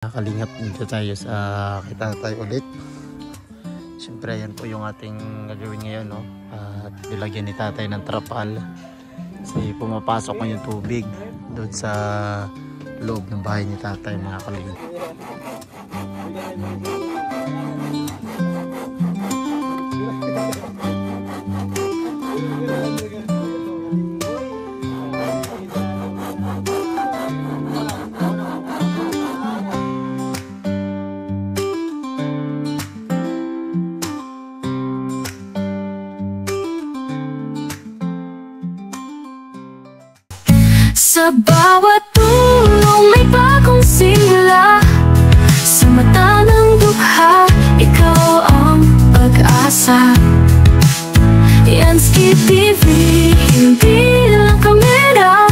Kalingap dito tayo sa Kitatay ulit. Siyempre yan po yung ating gagawin ngayon, no? At nilagyan ni tatay ng trapal kasi pumapasok na yung tubig doon sa loob ng bahay ni tatay, mga kalingap. Sa bawat tulong may bagong simula. Sa mata ng dukha, ikaw ang pag-asa. Yan Ski TV, hindi lang kamera.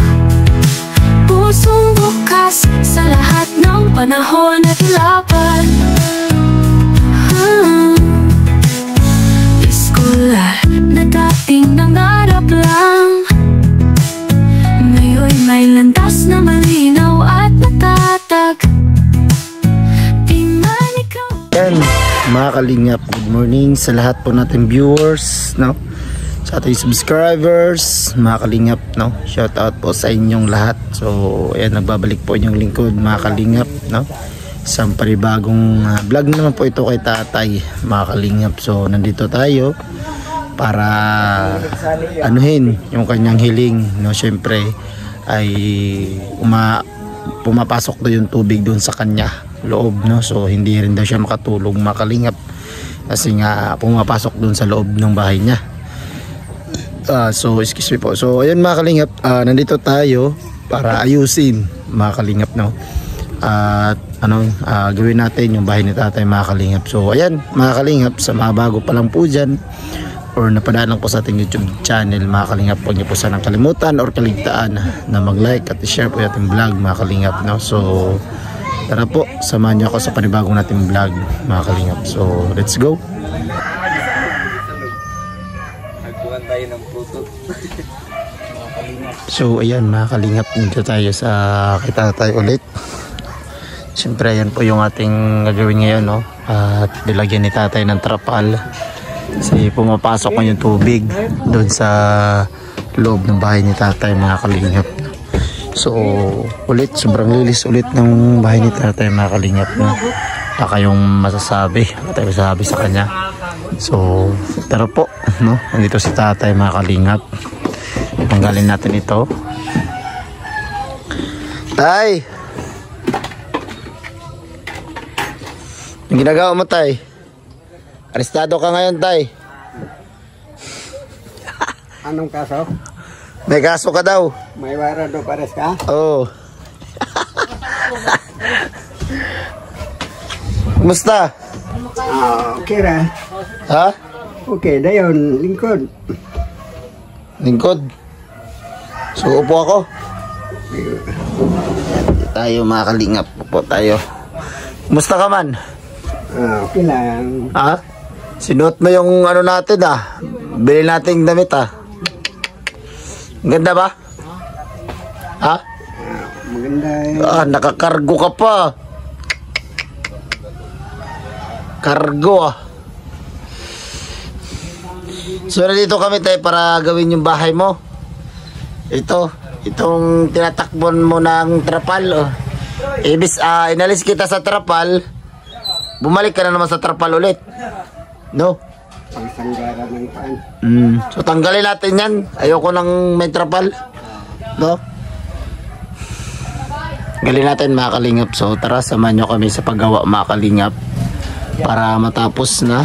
Pusong bukas sa lahat ng panahon at laban. Iskolar na dating nangarap lang, may landas na malinaw at natatag. Yan, mga kalingap, good morning sa lahat po natin viewers, no? Sa ating subscribers, mga kalingap, no? Shout out po sa inyong lahat. So, ayan, nagbabalik po inyong lingkod, mga kalingap, no? Isang panibagong vlog naman po ito kay tatay, mga kalingap. So, nandito tayo para anuhin yung kanyang hiling, no? Syempre ay pumapasok doon yung tubig doon sa kanya loob, no? So hindi rin daw siya makatulog, mga kalingap, kasi nga pumapasok doon sa loob ng bahay niya. So excuse me po. So ayun, mga kalingap, nandito tayo para ayusin, mga kalingap, no? At gawin natin yung bahay ni tatay, mga kalingap. So ayan, mga kalingap, sa mga bago pa lang po dyan or napadaan po sa ating YouTube channel, mga kalingap, huwag niyo po sanang kalimutan or kaligtaan na mag-like at i-share po yung ating vlog, mga kalingap, no? So tara po, samahan niyo ako sa panibagong nating vlog, mga kalingap. So let's go. Nagbuhan tayo ng puto. So ayan, mga kalingap, dito tayo sa Kitatay ulit. Siyempre yan po yung ating gagawin ngayon, no? At nilagyan ni tatay ng trapal kasi pumapasok na yung tubig doon sa loob ng bahay ni tatay, mga kalingap. So ulit, sobrang lilis ulit ng bahay ni tatay, mga kalingap, no? Baka kayong masasabi sa kanya. So tara po, no? Nandito si tatay, mga kalingap. Tanggalin natin ito. Tay! Ang ginagawa mo, tay? Arestado ka ngayon, tay. Anong kaso? May kaso ka daw. May warrant of arrest ka? Oo. Kumusta? Okay ra. Ha? Okay, dayon, lingkod. Lingkod. So, upo ako. Tayo, mga kalingap. Upo tayo. Kumusta ka man? Okay lang. Ha? Sinuot mo yung ano natin, bili nating damit, Ganda ba? Ha? Maganda eh. Nakakargo ka pa. Kargo, So nandito kami, tayo, para gawin yung bahay mo. Itong tinatakbon mo ng trapal, inalis kita sa trapal, bumalik ka na naman sa trapal ulit, no? Pangsanggaran ng paan. So tanggalin natin yan. Ayoko nang may trapal, no? Tanggalin natin, mga kalingap. So tara, samahan nyo kami sa paggawa, mga kalingap, para matapos na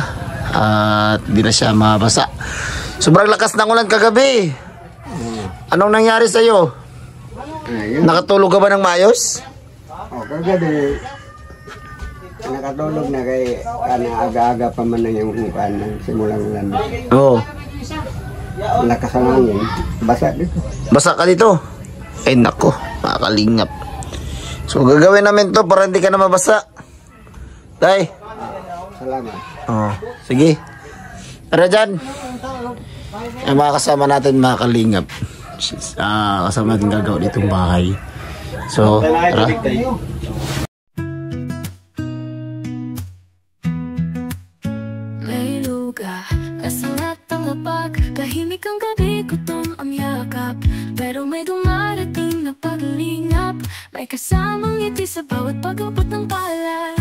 at di na siya mabasa. Sobrang lakas ng ulan kagabi. Anong nangyari sa'yo? Nakatulog ka ba ng maayos? Kagabi nakatulog na kay aga-aga pa man na yung simulang ulan. Oo. Lakas ang hangin. Basa dito. Basa ka dito? Ay nako, mga kalingap. So gagawin namin to para hindi ka na mabasa. Tay. Salamat. Sige. Tara dyan. Ang mga kasama natin, mga kalingap. Kasama natin gagawa ditong bahay. So tara. Tahimik ang gabi, gutom ang yakap, pero may dumarating na paglingap. May kasamang ngiti sa bawat pag-abot ng palad.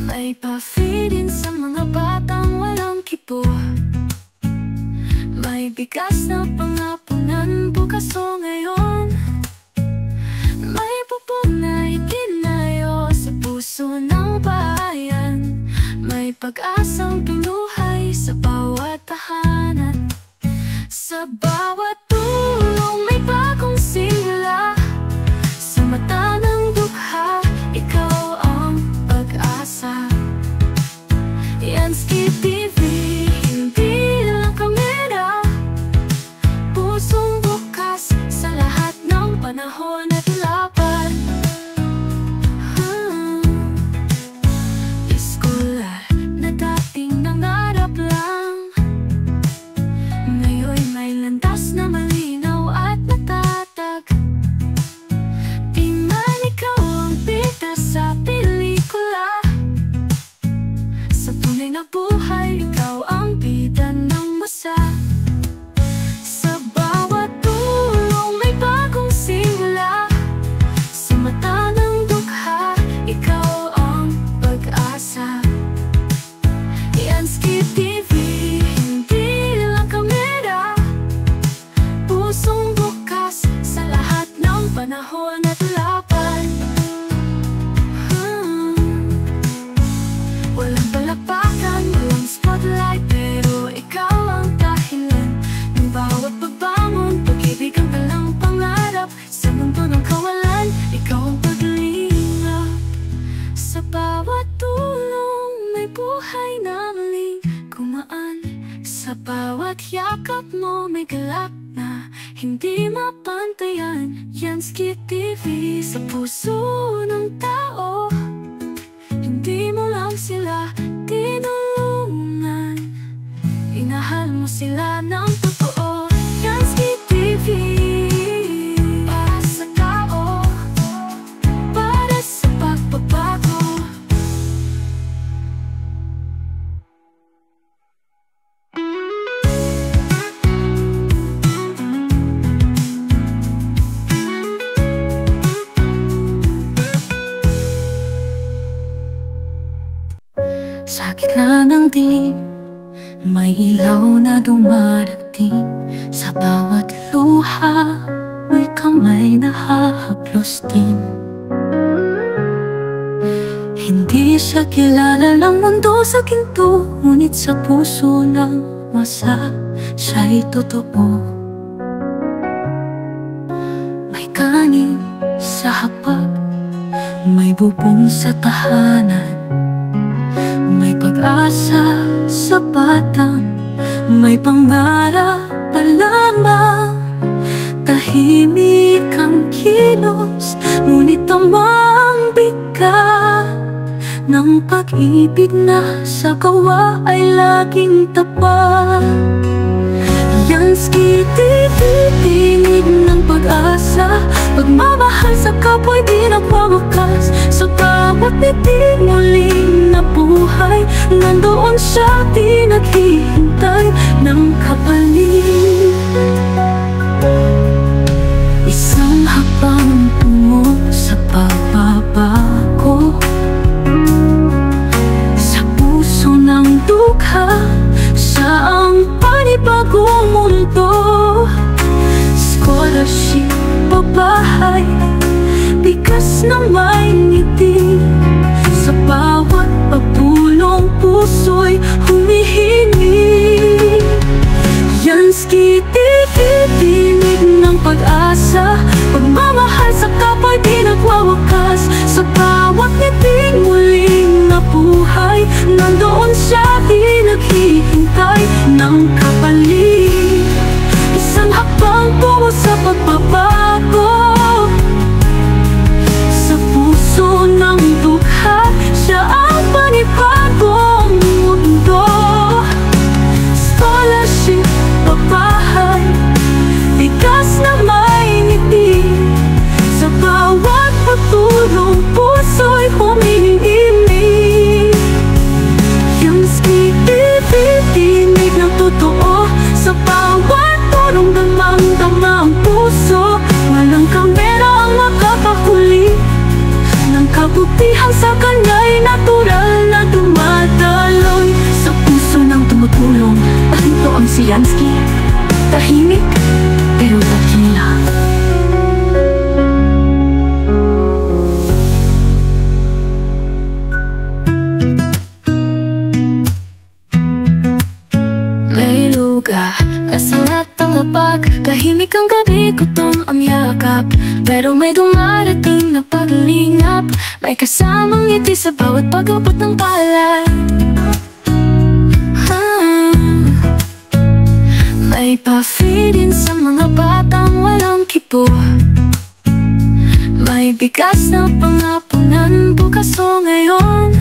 May pa-feedin sa mga batang walang kipo. May bigas na pangapunan bukas o ngayon. May pupong na itinayo sa puso ng bayan. May pag-asang pinuhay sa bawat tahanan. Sa bawat tulong may bagong simula. Sa mata ng dukha, ikaw ang pag-asa. Yansky TV, hindi lang kamera. Pusong bukas sa lahat ng panahon at laban. Iskolar na dating nangarap lang, ngayon may landas na malinaw at matatag. Di man ikaw ang bida sa pelikula, sa tunay na buhay, ikaw ang bida ng masa. Sa bawat tulong may bagong simula. Sa mata ng dukha, ikaw ang pag-asa. Yansky TV, hindi lang kamera. Pusong bukas sa lahat ng panahon at laban. Walang palakpakan, walang spotlight, pero ikaw ang dahilan ng bawat pagbangon. Pag-ibig ang talang pangarap sa mundo ng kawalan. Ikaw ang paglingap. Sa bawat tulong may buhay na muling gumaan. Sa bawat yakap mo may galak na hindi mapantayan. Yansky TV, sa puso ng tao. Hindi mo lang sila tinulungan, inahal mo sila ng totoo. Yansky TV, para sa tao, para sa pagbabago. Sa gitna ng dilim, may ilaw na dumarating. Sa bawat luha, may kamay na hahaplos din. Hindi siya kilala ng mundo sa ginto, ngunit sa puso ng masa, siya'y totoo. May kanin sa hapag, may bubong sa tahanan. May pag-asa sa batang, may pangarap pa lamang. Tahimik ang kilos, ngunit tamang bigat ng pag-ibig na sa gawa ay laging tapat. Yansky TV, tinig ng pag-asa. Pagmamahal sa kapwa'y di nagwawakas. Sa bawat ngiti muling nabuhay, nandoon siya, di naghihintay ng kapalit. Isang hakbang tungo sa pagbabago. Sa puso ng dukha, siya ang panibagong mundo. Scholarship, babahay, bigas na may ngiti. Sa bawat pagtulong, puso'y humihingi. Yansky TV, tinig ng pag-asa. Pagmamahal sa kapwa'y di nagwawakas. Sa bawat ngiting muling nabuhay, nandoon siya, di naghihintay ng kapalit. Isang hakbang tungo sa pagbabago. Sa puso ng dukha, siya ang panibagong mundo. Scholarship, babahay, bigas na may ngiti. Sa bawat pagtulong, puso'y humihingi. Yansky pero may dumarating na paglingap. May kasamang ngiti sa bawat pag-abot ng palad. May pa-feedin sa mga batang walang kipo. May bigas na pangapunan bukas o ngayon.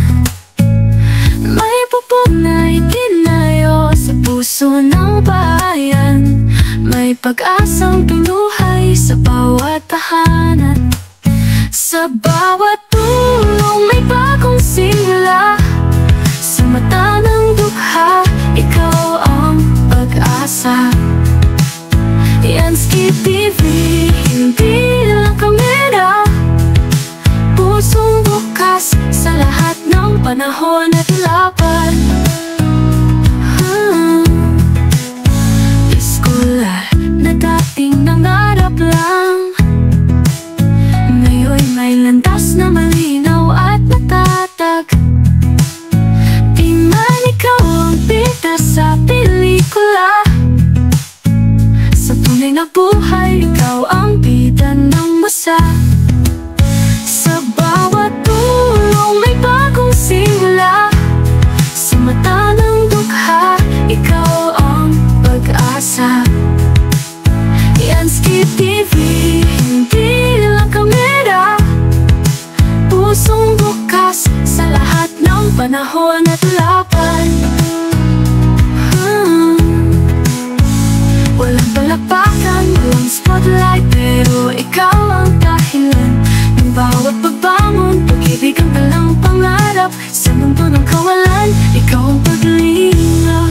May pupog na itinayo sa puso ng bayan. May pag-asang pinuhay sa bawat tahanan. Sa bawat tulong may bagong simula. Sa mata ng dukha, ikaw ang pag-asa. Yansky TV, hindi lang kamera. Pusong bukas sa lahat ng panahon at laban. Eskular na dating nangarap lang, ngayon may landas na malinaw at natatag. Di man ikaw ang bida sa pelikula, sa tunay na buhay ikaw ang bida ng masa. Sa bawat tulong may bagong simula. Sa mata ng dukha, ikaw ang pag-asa. Yansky TV, hindi lang kamera. Pusong bukas sa lahat ng panahon at laban. Walang palakpakan, walang spotlight, pero ikaw ang dahilan ng bawat pagbangon. Pag-ibig ang talang pangarap sa mundo ng kawalan. Ikaw ang paglingap.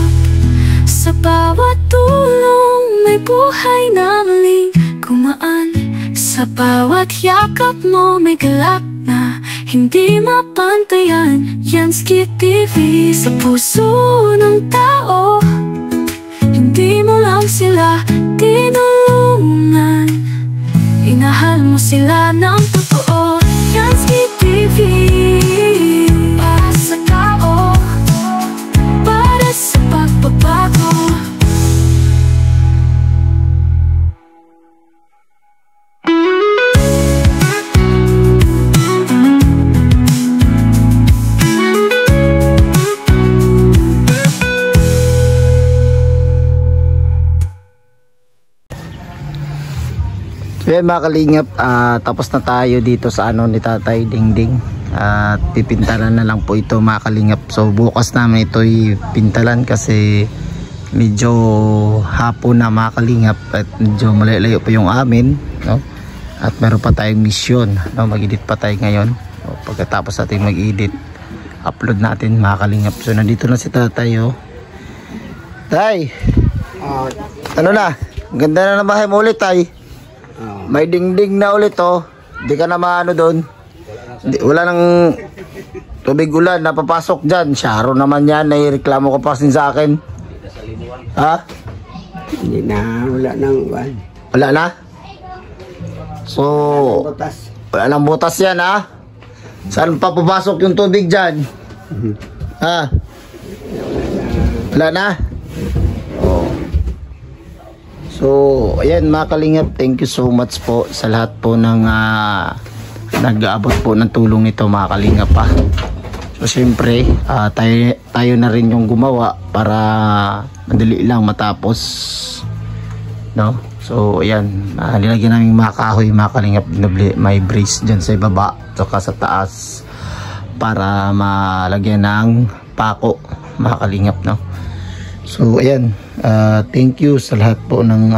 Sa bawat tulong may buhay na muling gumaan. Sa bawat yakap mo may galak na hindi mapantayan. Yansky TV, sa puso ng tao. Hindi mo lang sila tinulungan, inahal mo sila ng totoo. Yansky TV, para sa tao, para sa pagbabago. So yan mga kalingap, tapos na tayo dito sa ano ni Tatay Dingding. At pipintalan na lang po ito mga kalingap. So bukas namin ito ipintalan kasi medyo hapon na mga kalingap. At medyo malayo pa yung amin, no? At meron pa tayong mission, no? Mag-edit pa tayo ngayon. So, pagkatapos natin mag-edit, upload natin mga kalingap. So nandito na si Tatay, oh. Tay, ano na? Ganda na bahay mo ulit, Tay. May dingding na ulit, oh. Di ka na maano doon. Wala nang tubig ulan napapasok dyan. Sharo naman yan. Naireklamo ka pa sin sa akin. Ha? Hindi na, wala nang uwan. Wala na? So, wala nang butas yan, ha? Saan pa papasok yung tubig dyan? Ha? Wala na? So, ayan mga kalingap, thank you so much po sa lahat po ng nag-aabot po ng tulong nito mga kalingap, pa. So, siyempre, tayo na rin yung gumawa para madali lang matapos, no? So, ayan, nilagyan namin mga kahoy mga kalingap, may brace dyan sa ibaba, saka sa taas para malagyan ng pako mga kalingap, no? So ayan, thank you sa lahat po ng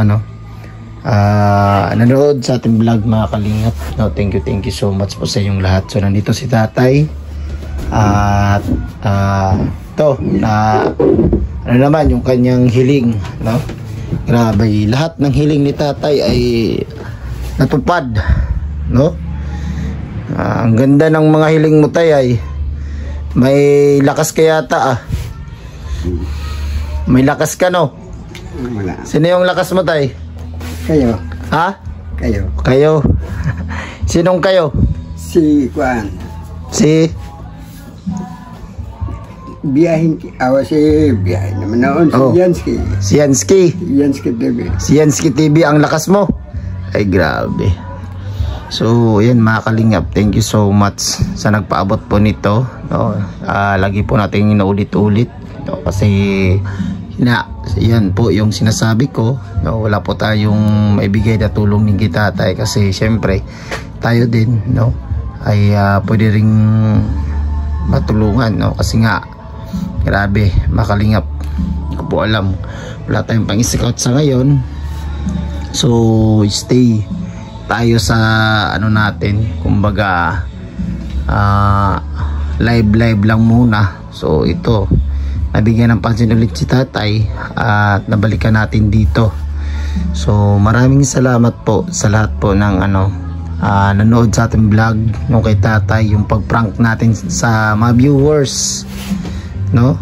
nanood sa ating vlog mga kalingap, no? Thank you so much po sa inyong lahat. So nandito si Tatay at to na ano naman yung kanyang hiling, no? Grabe, lahat ng hiling ni Tatay ay natupad, no? Ang ganda ng mga hiling mo, Tay, ay may lakas ka yata, May lakas ka, no? Wala. Sino yung lakas mo, Tay? Kayo. Ha? Kayo. Kayo. Sinong kayo? Si Kuan. Si? Biyahin. Biyahin naman noon. Oh. Si Yansky. Si Yansky. Yansky TV. Si Yansky TV ang lakas mo? Ay, grabe. So yan mga kalingap, thank you so much sa nagpaabot po nito, no? Lagi po natin inaulit-ulit, no? Kasi yan po yung sinasabi ko, no? Wala po tayong maibigay na tulong ni Tatay kasi syempre tayo din, no, ay pwede ring matulungan, no? Kasi nga grabe mga kalingap, hindi po alam, wala tayong pang-scout sa ngayon. So stay tayo sa ano natin, kumbaga live lang muna. So ito, nabigyan ng pansin ulit si Tatay at nabalikan natin dito. So maraming salamat po sa lahat po ng nanood sa ating vlog nung kay Tatay, yung pag-prank natin sa mga viewers, no?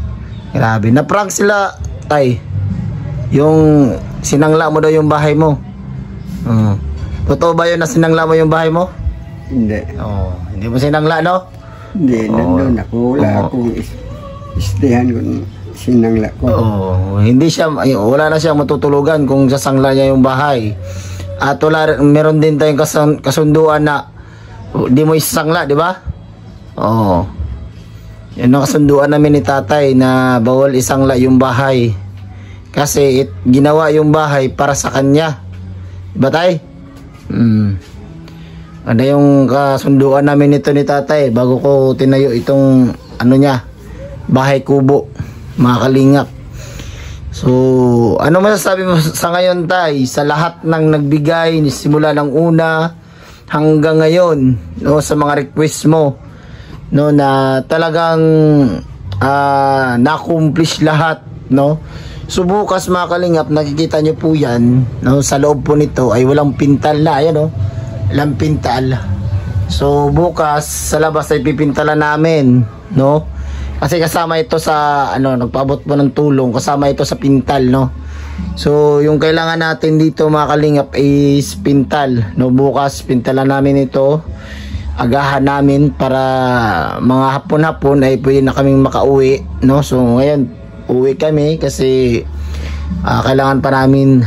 Grabe, na-prank sila, Tay. Yung sinangla mo daw yung bahay mo. Totoo ba yun na sinangla mo yung bahay mo? Hindi. Hindi mo sinangla, no? Hindi, nandun ako. Wala akong istehan kung sinangla ko. Hindi siya, wala na siya matutulugan kung sasangla niya yung bahay. At meron din tayong kasunduan na di mo isangla, di ba? Yan ang kasunduan namin ni Tatay na bawal isangla yung bahay. Kasi ginawa yung bahay para sa kanya. Diba, Tay? Ano yung kasunduan namin nito ni Tatay bago ko tinayo itong bahay kubo, mga kalingap. So ano masasabi mo sa ngayon, Tay, sa lahat ng nagbigay simula ng una hanggang ngayon, no, sa mga request mo, no, na talagang na-accomplish lahat, no? So bukas mga kalingap, nakikita nyo po yan, no? Sa loob po nito ay walang pintal na, ayan, no? Walang pintal. So bukas sa labas ay pipintalan namin, no? Kasi kasama ito sa nagpaabot po ng tulong, kasama ito sa pintal, no? So yung kailangan natin dito mga kalingap is pintal, no? Bukas pintalan namin ito, agahan namin para mga hapon-hapon ay pwede na kaming makauwi, no? So ngayon uwi kami kasi kailangan pa namin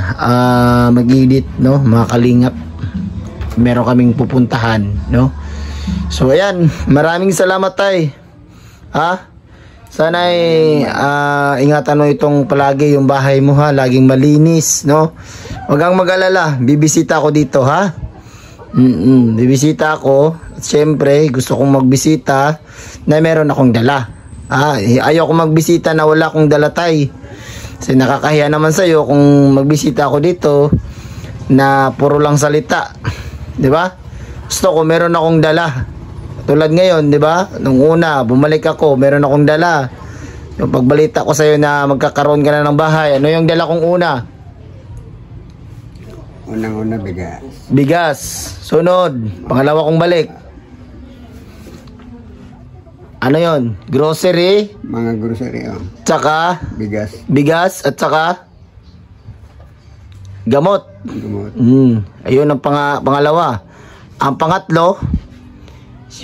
mag-edit, no, mga kalingap. Meron kaming pupuntahan, no? So ayan, maraming salamat, Tay. Sana ingatan mo itong palagi yung bahay mo, ha, laging malinis, no? Huwag kang mag-alala, bibisita ako dito, ha. Bibisita ako. At syempre gusto kong magbisita na meron akong dala. Ayaw ko magbisita na wala akong dala, Tay. Kasi nakakahiya naman sa'yo kung magbisita ako dito na puro lang salita, di ba? Gusto ko meron akong dala. Tulad ngayon, di ba? Nung una, bumalik ako, meron akong dala. Yung pagbalita ko sa'yo na magkakaroon ka na ng bahay, ano yung dala kong una? Unang-una, bigas. Bigas. Sunod, pangalawa kong balik. Ano yon? Grocery? Mga grocery, Tsaka? Bigas. Bigas at tsaka? Gamot. Gamot. Ayun ang pangalawa. Ang pangatlo,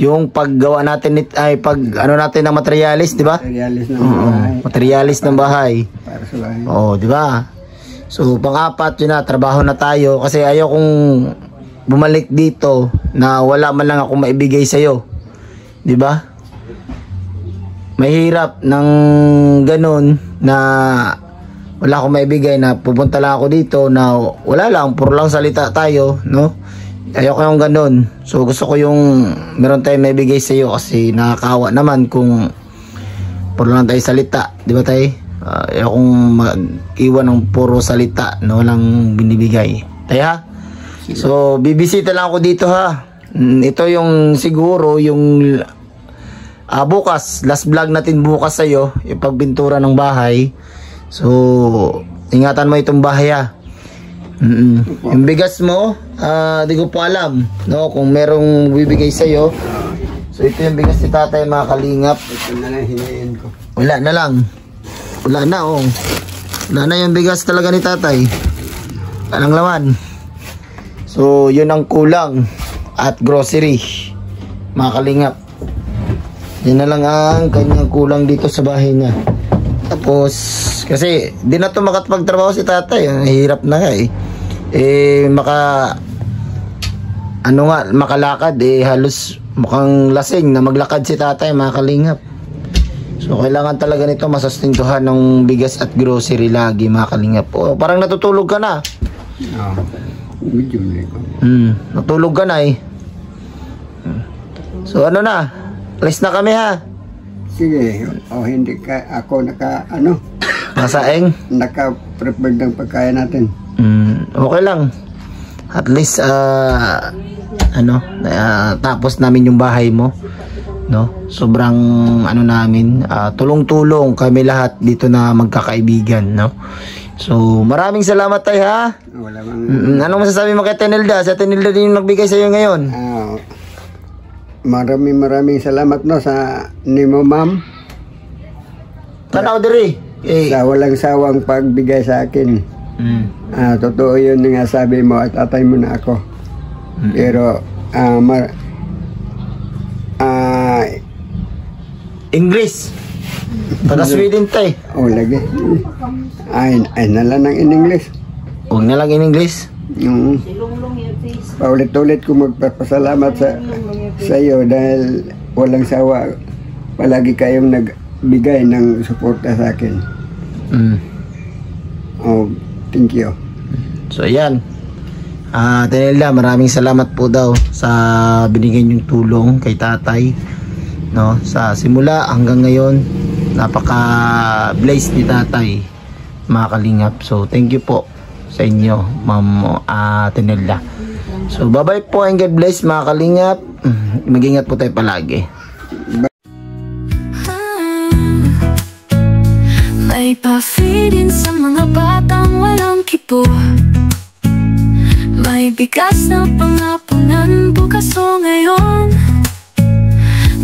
yung paggawa natin natin ng materialis, di ba? Materialis ng bahay. Materialis ng bahay. Para sa bahay. Di ba? So pang-apat yun na, trabaho na tayo kasi ayaw kong bumalik dito na wala man lang akong maibigay sa'yo. Di ba? Mahirap ng ganun na wala akong maibigay, na pupunta lang ako dito na wala lang, puro lang salita tayo, no? Ayoko yung ganun. So gusto ko yung meron tayong maibigay sa iyo kasi nakakawa naman kung puro lang tayo salita, di ba, Tay? Ayokong mag-iwan ng puro salita na walang binibigay, Tay, ha? So bibisita lang ako dito, ha? Ito yung siguro yung bukas, last vlog natin bukas sa'yo, yung pagbintura ng bahay. So ingatan mo itong bahay, ha? Yung bigas mo, di ko po alam, no, kung merong bibigay sa'yo. So ito yung bigas ni Tatay, mga kalingap. Ito na lang hinayin ko. Wala na lang. Wala na, wala na yung bigas talaga ni Tatay. Walang laman. So yun ang kulang. At grocery, mga kalingap. Yan na lang ang kanyang kulang dito sa bahay niya. Tapos kasi di na ito makapagtrabaho si Tatay, hirap na nga ano nga, makalakad halos mukhang lasing na maglakad si tatay, mga kalingap. So kailangan talaga nito masustentuhan ng bigas at grocery lagi, mga kalingap. Parang natutulog ka na. Medyo ko. Natulog ka na So ano na, alis na kami ha. Sige, hindi ka, ako Masaeng? naka-prepare ng pagkain natin. Okay lang. At least tapos namin yung bahay mo, no? Sobrang namin, tulong-tulong kami lahat dito na magkakaibigan, no? So maraming salamat tayo ha. Wala bang Anong masasabi mo kay Tenilda? Sa Tenilda din yung nagbigay sa iyo ngayon. Maraming salamat no sa nimo, ma'am. Tanaw diri. Sa walang sawang pagbigay sa akin. Totoo yun nga sabi mo at atay mo na ako. Pero English. Taga Sweden tay. Lagi. Ay nalang in English. Huwag na lang in English. Paulit-ulit ko magpapasalamat sa iyo dahil walang sawa palagi kayong nagbigay ng suporta sa akin. Thank you. So ayan, Tenilda, maraming salamat po daw sa binigay niyong tulong kay tatay, no? Sa simula hanggang ngayon, napaka-blessed ni tatay, mga kalingap. So thank you po sa inyo, ma'am Tenilda. So bye bye po and God bless, mga kalingap. Mag-ingat po tayo palagi. May pa-feedin sa mga batang walang kipo. May bigas na pangapunan bukas o ngayon.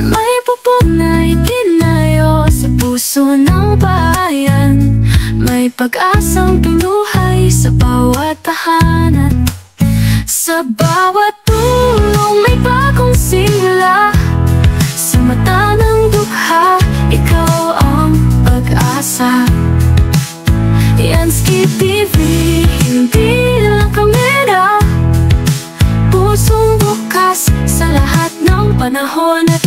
May pupog na itinayo sa puso ng bayan. May pag-asang pinuhay sa bawat tahanan. Sa bawat tulong may bagong simula. Sa mata ng dukha, ikaw ang pag-asa. Yansky TV, hindi lang kamera. Pusong bukas sa lahat ng panahon at